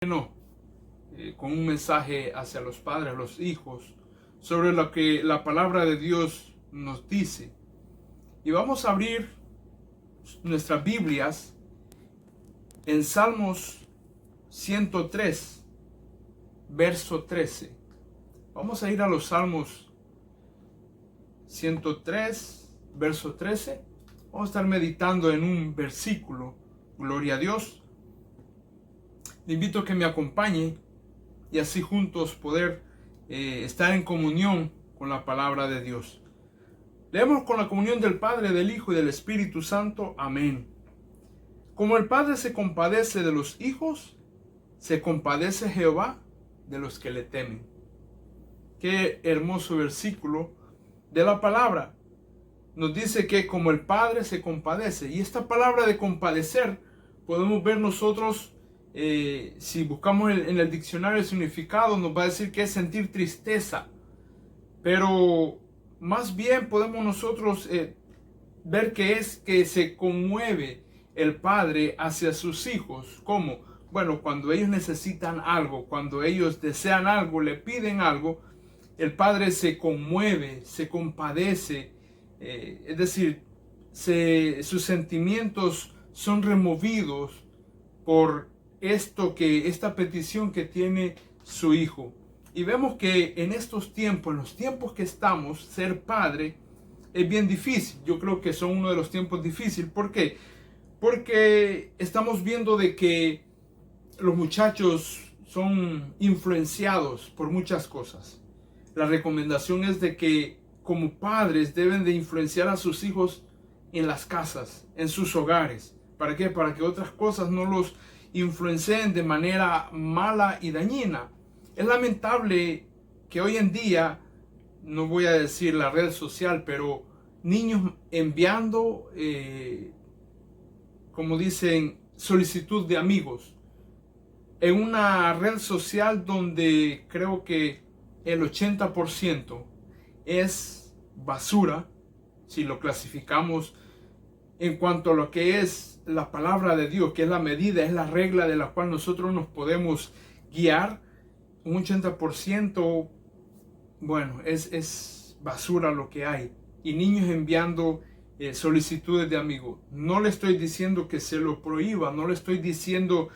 Bueno, con un mensaje hacia los padres, los hijos, sobre lo que la palabra de Dios nos dice. Y vamos a abrir nuestras Biblias en Salmos 103, verso 13. Vamos a ir a los Salmos 103, verso 13. Vamos a estar meditando en un versículo. Gloria a Dios. Le invito a que me acompañe y así juntos poder estar en comunión con la palabra de Dios. Leemos con la comunión del Padre, del Hijo y del Espíritu Santo. Amén. Como el Padre se compadece de los hijos, se compadece Jehová de los que le temen. Qué hermoso versículo de la palabra. Nos dice que como el Padre se compadece. Y esta palabra de compadecer podemos ver nosotros, si buscamos en el diccionario el significado, nos va a decir que es sentir tristeza. Pero más bien podemos nosotros ver que es que se conmueve el Padre hacia sus hijos. ¿Cómo? Bueno, cuando ellos necesitan algo, cuando ellos desean algo, le piden algo, el Padre se conmueve, se compadece, es decir, sus sentimientos son removidos por esta petición que tiene su hijo. Y vemos que en estos tiempos, en los tiempos que estamos, ser padre es bien difícil. Yo creo que son uno de los tiempos difíciles. ¿Por qué? Porque estamos viendo de que los muchachos son influenciados por muchas cosas. La recomendación es de que como padres deben de influenciar a sus hijos en las casas, en sus hogares. ¿Para qué? Para que otras cosas no los influencien de manera mala y dañina. Es lamentable que hoy en día, no voy a decir la red social, pero niños enviando, como dicen, solicitud de amigos en una red social donde creo que el 80% es basura, si lo clasificamos en cuanto a lo que es la palabra de Dios, que es la medida, es la regla de la cual nosotros nos podemos guiar. Un 80%, bueno, es basura lo que hay. Y niños enviando solicitudes de amigos. No le estoy diciendo que se lo prohíba, no le estoy diciendo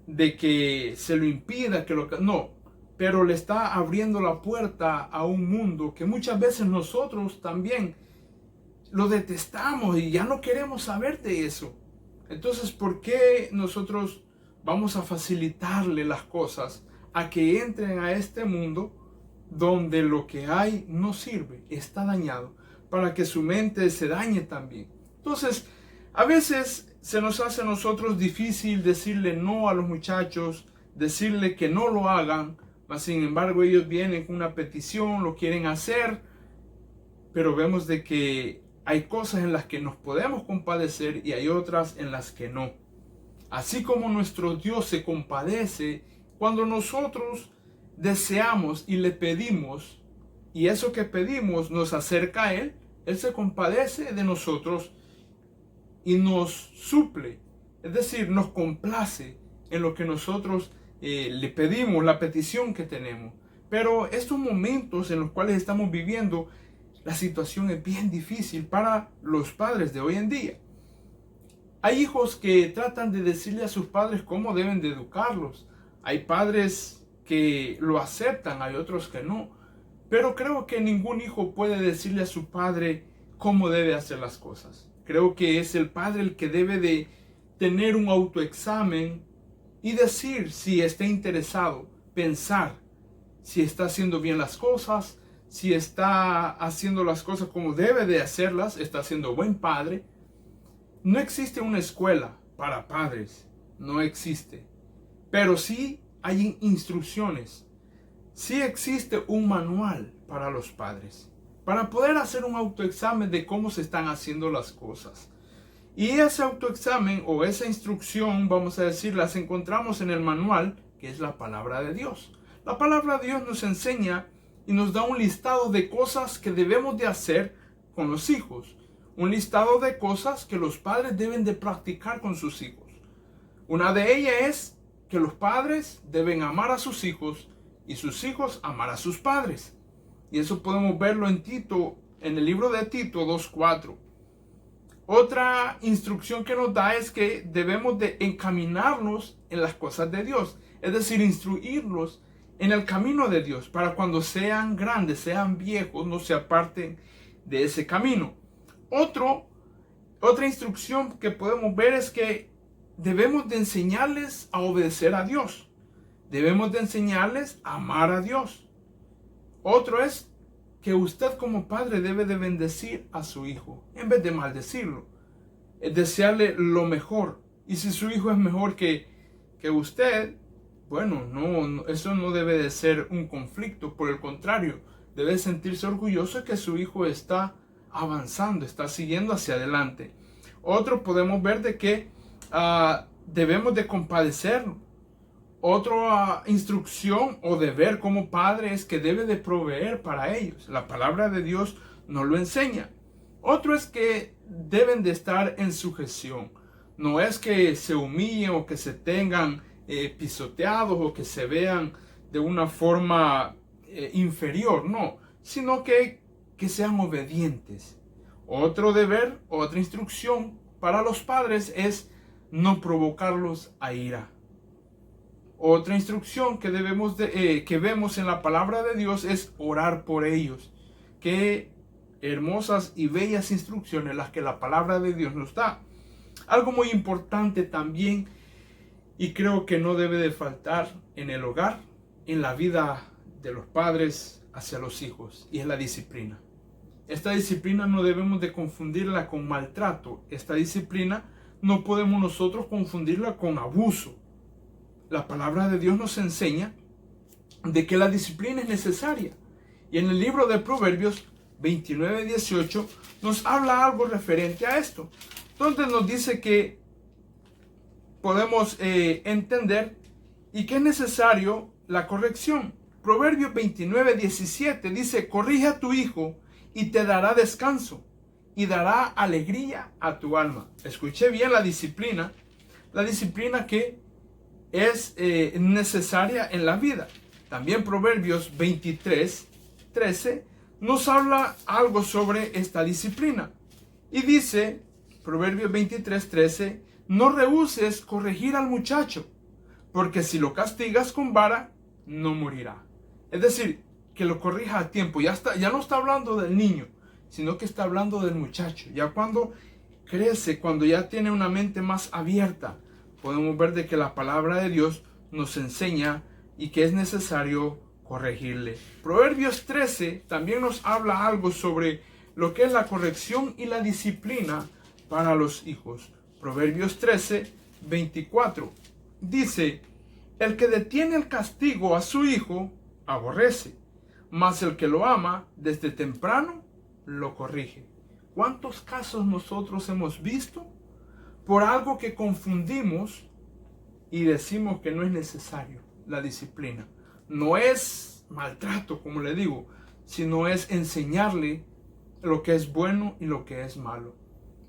de que se lo impida, no, pero le está abriendo la puerta a un mundo que muchas veces nosotros también lo detestamos y ya no queremos saber de eso. Entonces, ¿por qué nosotros vamos a facilitarle las cosas a que entren a este mundo donde lo que hay no sirve, está dañado, para que su mente se dañe también? Entonces, a veces se nos hace a nosotros difícil decirle no a los muchachos, decirle que no lo hagan, mas sin embargo ellos vienen con una petición, lo quieren hacer, pero vemos de que hay cosas en las que nos podemos compadecer y hay otras en las que no. Así como nuestro Dios se compadece cuando nosotros deseamos y le pedimos, y eso que pedimos nos acerca a Él, Él se compadece de nosotros y nos suple, es decir, nos complace en lo que nosotros le pedimos, la petición que tenemos. Pero estos momentos en los cuales estamos viviendo, la situación es bien difícil para los padres de hoy en día. Hay hijos que tratan de decirle a sus padres cómo deben de educarlos. Hay padres que lo aceptan, hay otros que no. Pero creo que ningún hijo puede decirle a su padre cómo debe hacer las cosas. Creo que es el padre el que debe de tener un autoexamen y decir si está interesado, pensar si está haciendo bien las cosas, si está haciendo las cosas como debe de hacerlas, está siendo buen padre. No existe una escuela para padres, no existe. Pero sí hay instrucciones, sí existe un manual para los padres, para poder hacer un autoexamen de cómo se están haciendo las cosas. Y ese autoexamen o esa instrucción, vamos a decir, las encontramos en el manual, que es la palabra de Dios. La palabra de Dios nos enseña y nos da un listado de cosas que debemos de hacer con los hijos. Un listado de cosas que los padres deben de practicar con sus hijos. Una de ellas es que los padres deben amar a sus hijos y sus hijos amar a sus padres. Y eso podemos verlo en Tito, en el libro de Tito 2:4. Otra instrucción que nos da es que debemos de encaminarnos en las cosas de Dios, es decir, instruirlos en el camino de Dios, para cuando sean grandes, sean viejos, no se aparten de ese camino. Otra instrucción que podemos ver es que debemos de enseñarles a obedecer a Dios. Debemos de enseñarles a amar a Dios. Otro es que usted como padre debe de bendecir a su hijo en vez de maldecirlo. Es desearle lo mejor. Y si su hijo es mejor que usted, bueno, no, eso no debe de ser un conflicto. Por el contrario, debe sentirse orgulloso de que su hijo está avanzando, está siguiendo hacia adelante. Otro podemos ver de que debemos de compadecerlo. Otra instrucción o deber como padre es que debe de proveer para ellos. La palabra de Dios nos lo enseña. Otro es que deben de estar en sujeción. No es que se humillen o que se tengan pisoteados o que se vean de una forma inferior, no, sino que sean obedientes. Otro deber, otra instrucción para los padres es no provocarlos a ira. Otra instrucción que vemos en la palabra de Dios es orar por ellos. Qué hermosas y bellas instrucciones las que la palabra de Dios nos da. Algo muy importante también, y creo que no debe de faltar en el hogar, en la vida de los padres hacia los hijos, y es la disciplina. Esta disciplina no debemos de confundirla con maltrato. Esta disciplina no podemos nosotros confundirla con abuso. La palabra de Dios nos enseña de que la disciplina es necesaria. Y en el libro de Proverbios 29:18 nos habla algo referente a esto, donde nos dice que podemos entender y que es necesario la corrección. Proverbios 29:17 dice: corrige a tu hijo y te dará descanso y dará alegría a tu alma. Escuché bien la disciplina que es necesaria en la vida. También Proverbios 23:13 nos habla algo sobre esta disciplina. Y dice, Proverbios 23:13, no rehúses corregir al muchacho, porque si lo castigas con vara, no morirá. Es decir, que lo corrija a tiempo. Ya no está hablando del niño, sino que está hablando del muchacho. Ya cuando crece, cuando ya tiene una mente más abierta, podemos ver de que la palabra de Dios nos enseña y que es necesario corregirle. Proverbios 13 también nos habla algo sobre lo que es la corrección y la disciplina para los hijos. Proverbios 13:24 dice: el que detiene el castigo a su hijo aborrece, mas el que lo ama desde temprano lo corrige. ¿Cuántos casos nosotros hemos visto por algo que confundimos y decimos que no es necesario la disciplina? No es maltrato, como le digo, sino es enseñarle lo que es bueno y lo que es malo,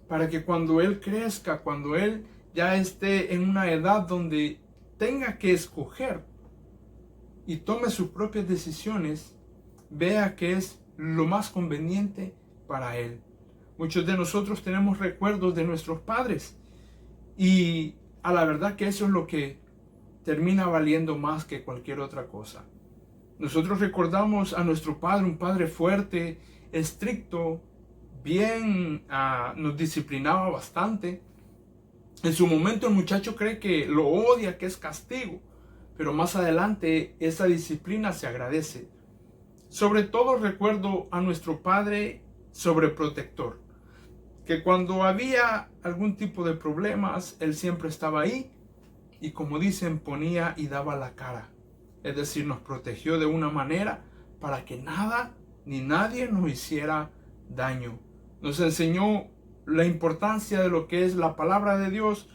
para que cuando él crezca, cuando él ya esté en una edad donde tenga que escoger y tome sus propias decisiones, vea que es lo más conveniente para él. Muchos de nosotros tenemos recuerdos de nuestros padres y a la verdad que eso es lo que termina valiendo más que cualquier otra cosa. Nosotros recordamos a nuestro padre, un padre fuerte, estricto, bien, nos disciplinaba bastante. En su momento el muchacho cree que lo odia, que es castigo, pero más adelante esa disciplina se agradece. Sobre todo recuerdo a nuestro padre sobreprotector, que cuando había algún tipo de problemas, él siempre estaba ahí y, como dicen, ponía y daba la cara. Es decir, nos protegió de una manera para que nada ni nadie nos hiciera daño. Nos enseñó la importancia de lo que es la palabra de Dios,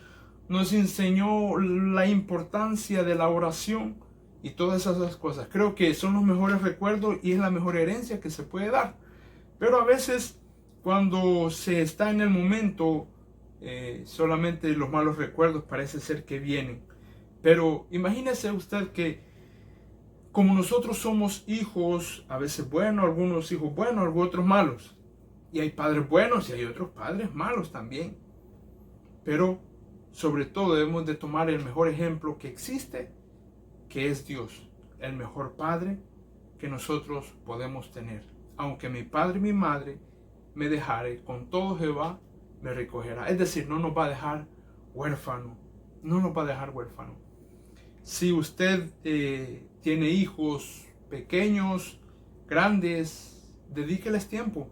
nos enseñó la importancia de la oración y todas esas cosas. Creo que son los mejores recuerdos y es la mejor herencia que se puede dar. Pero a veces cuando se está en el momento, solamente los malos recuerdos parece ser que vienen. Pero imagínese usted que como nosotros somos hijos, a veces buenos, algunos hijos buenos, algunos otros malos. Y hay padres buenos y hay otros padres malos también. Pero sobre todo debemos de tomar el mejor ejemplo que existe, que es Dios, el mejor padre que nosotros podemos tener. Aunque mi padre y mi madre me dejare, con todo Jehová me recogerá. Es decir, no nos va a dejar huérfano, no nos va a dejar huérfano. Si usted tiene hijos pequeños, grandes, dedíqueles tiempo.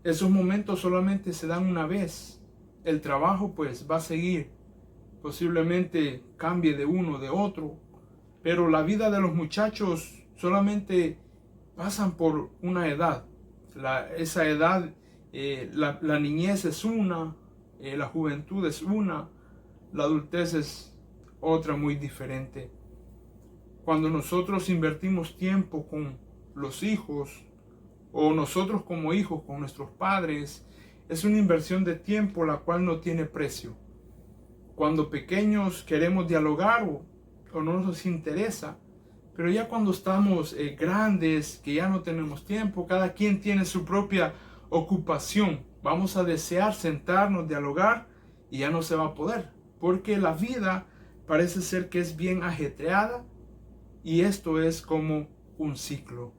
Esos momentos solamente se dan una vez. El trabajo pues va a seguir. Posiblemente cambie de uno, de otro. Pero la vida de los muchachos solamente pasan por una edad. Esa edad, la niñez es una, la juventud es una, la adultez es otra muy diferente. Cuando nosotros invertimos tiempo con los hijos, o nosotros como hijos con nuestros padres, es una inversión de tiempo la cual no tiene precio. Cuando pequeños queremos dialogar o no nos interesa, pero ya cuando estamos grandes, que ya no tenemos tiempo, cada quien tiene su propia ocupación, vamos a desear sentarnos, dialogar y ya no se va a poder, porque la vida parece ser que es bien ajetreada y esto es como un ciclo.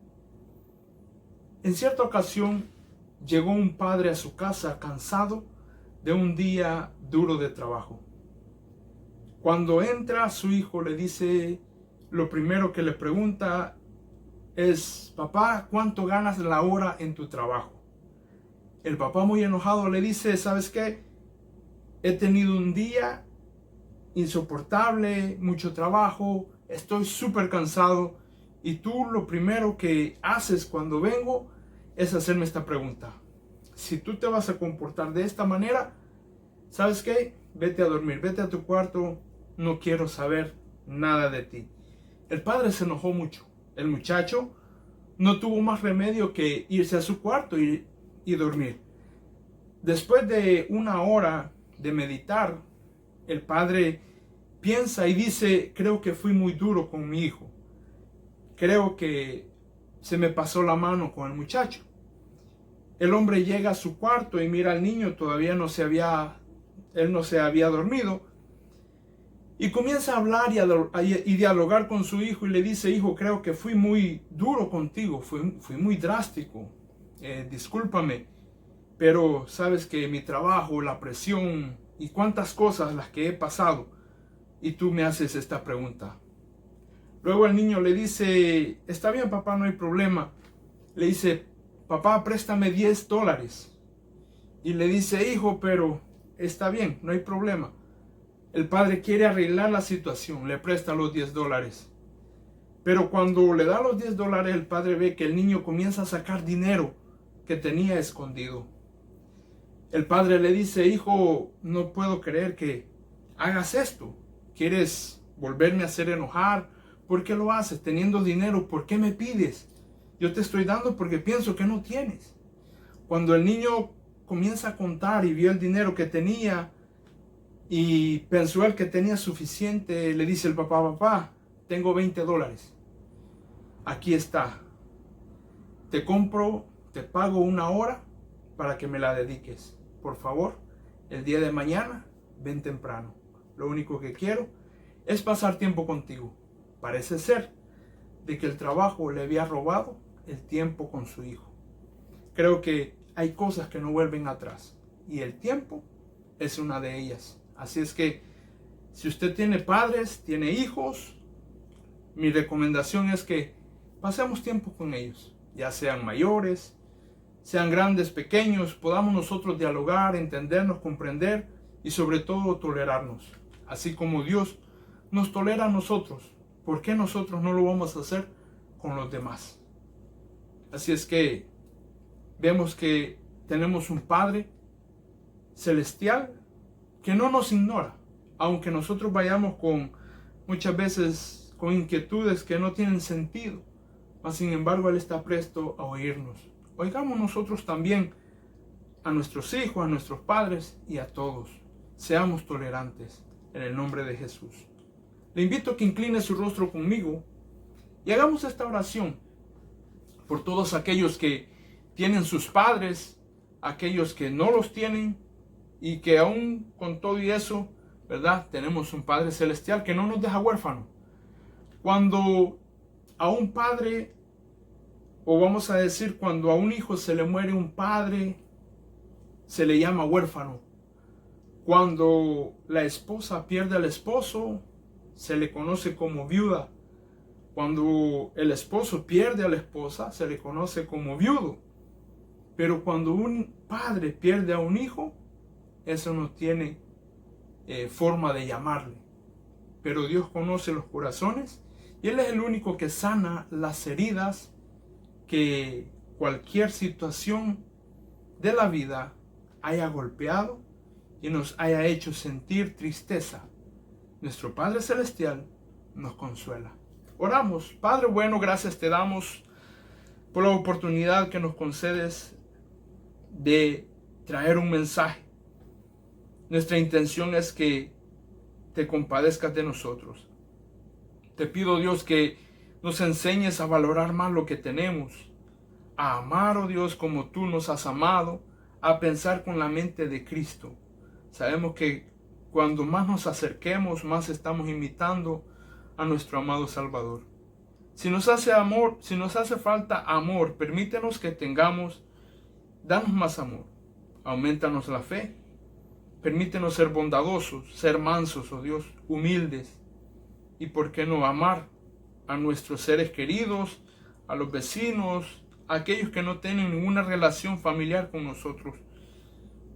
En cierta ocasión llegó un padre a su casa cansado de un día duro de trabajo. Cuando entra, su hijo le dice, lo primero que le pregunta es, papá, ¿cuánto ganas la hora en tu trabajo? El papá muy enojado le dice, ¿sabes qué? He tenido un día insoportable, mucho trabajo, estoy súper cansado y tú lo primero que haces cuando vengo es hacerme esta pregunta. Si tú te vas a comportar de esta manera, ¿sabes qué? Vete a dormir, vete a tu cuarto, no quiero saber nada de ti. El padre se enojó mucho. El muchacho no tuvo más remedio que irse a su cuarto y dormir. Después de una hora de meditar, el padre piensa y dice, creo que fui muy duro con mi hijo. Creo que se me pasó la mano con el muchacho. El hombre llega a su cuarto y mira al niño, todavía él no se había dormido. Y comienza a hablar y dialogar con su hijo y le dice, hijo, creo que fui muy duro contigo, fui muy drástico. Discúlpame, pero sabes que mi trabajo, la presión y cuántas cosas las que he pasado, y tú me haces esta pregunta. Luego el niño le dice, está bien papá, no hay problema. Le dice, papá, préstame $10. Y le dice, hijo, pero está bien, no hay problema. El padre quiere arreglar la situación, le presta los $10. Pero cuando le da los $10, el padre ve que el niño comienza a sacar dinero que tenía escondido. El padre le dice, hijo, no puedo creer que hagas esto. ¿Quieres volverme a hacer enojar? ¿Por qué lo haces? Teniendo dinero, ¿por qué me pides? Yo te estoy dando porque pienso que no tienes. Cuando el niño comienza a contar y vio el dinero que tenía y pensó él que tenía suficiente, le dice el papá, papá, tengo $20. Aquí está. Te pago una hora para que me la dediques. Por favor, el día de mañana, ven temprano. Lo único que quiero es pasar tiempo contigo. Parece ser de que el trabajo le había robado el tiempo con su hijo. Creo que hay cosas que no vuelven atrás y el tiempo es una de ellas. Así es que si usted tiene padres, tiene hijos, mi recomendación es que pasemos tiempo con ellos, ya sean mayores, sean grandes, pequeños, podamos nosotros dialogar, entendernos, comprender y sobre todo tolerarnos. Así como Dios nos tolera a nosotros, ¿por qué nosotros no lo vamos a hacer con los demás? Así es que vemos que tenemos un Padre celestial que no nos ignora, aunque nosotros vayamos muchas veces con inquietudes que no tienen sentido, mas sin embargo Él está presto a oírnos. Oigamos nosotros también a nuestros hijos, a nuestros padres y a todos. Seamos tolerantes. en el nombre de Jesús. Le invito a que incline su rostro conmigo y hagamos esta oración por todos aquellos que tienen sus padres, aquellos que no los tienen y que aún con todo y eso, ¿verdad? Tenemos un Padre Celestial que no nos deja huérfanos. Cuando a un padre, o vamos a decir, cuando a un hijo se le muere un padre, se le llama huérfano. Cuando la esposa pierde al esposo, se le conoce como viuda. Cuando el esposo pierde a la esposa, se le conoce como viudo. Pero cuando un padre pierde a un hijo, eso no tiene forma de llamarle. Pero Dios conoce los corazones y Él es el único que sana las heridas que cualquier situación de la vida haya golpeado y nos haya hecho sentir tristeza. Nuestro Padre Celestial nos consuela. Oramos. Padre bueno, gracias te damos por la oportunidad que nos concedes de traer un mensaje. Nuestra intención es que te compadezcas de nosotros. Te pido, Dios, que nos enseñes a valorar más lo que tenemos, a amar, oh Dios, como tú nos has amado, a pensar con la mente de Cristo. Sabemos que cuando más nos acerquemos, más estamos imitando a nuestro amado Salvador. Si nos hace falta amor, permítenos que tengamos, danos más amor, aumentanos la fe, permítenos ser bondadosos, ser mansos, oh Dios, humildes, y por qué no amar a nuestros seres queridos, a los vecinos, a aquellos que no tienen ninguna relación familiar con nosotros,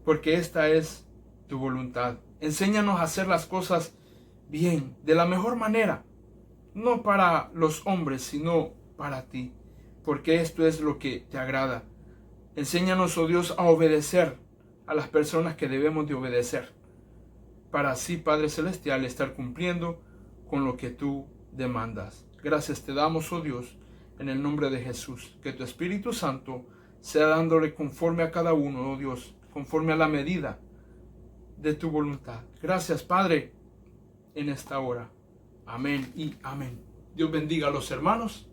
porque esta es tu voluntad. Enséñanos a hacer las cosas bien, de la mejor manera, no para los hombres, sino para ti, porque esto es lo que te agrada. Enséñanos, oh Dios, a obedecer a las personas que debemos de obedecer, para así, Padre Celestial, estar cumpliendo con lo que tú demandas. Gracias te damos, oh Dios, en el nombre de Jesús, que tu Espíritu Santo sea dándole conforme a cada uno, oh Dios, conforme a la medida de tu voluntad. Gracias, Padre, en esta hora. Amén y amén. Dios bendiga a los hermanos.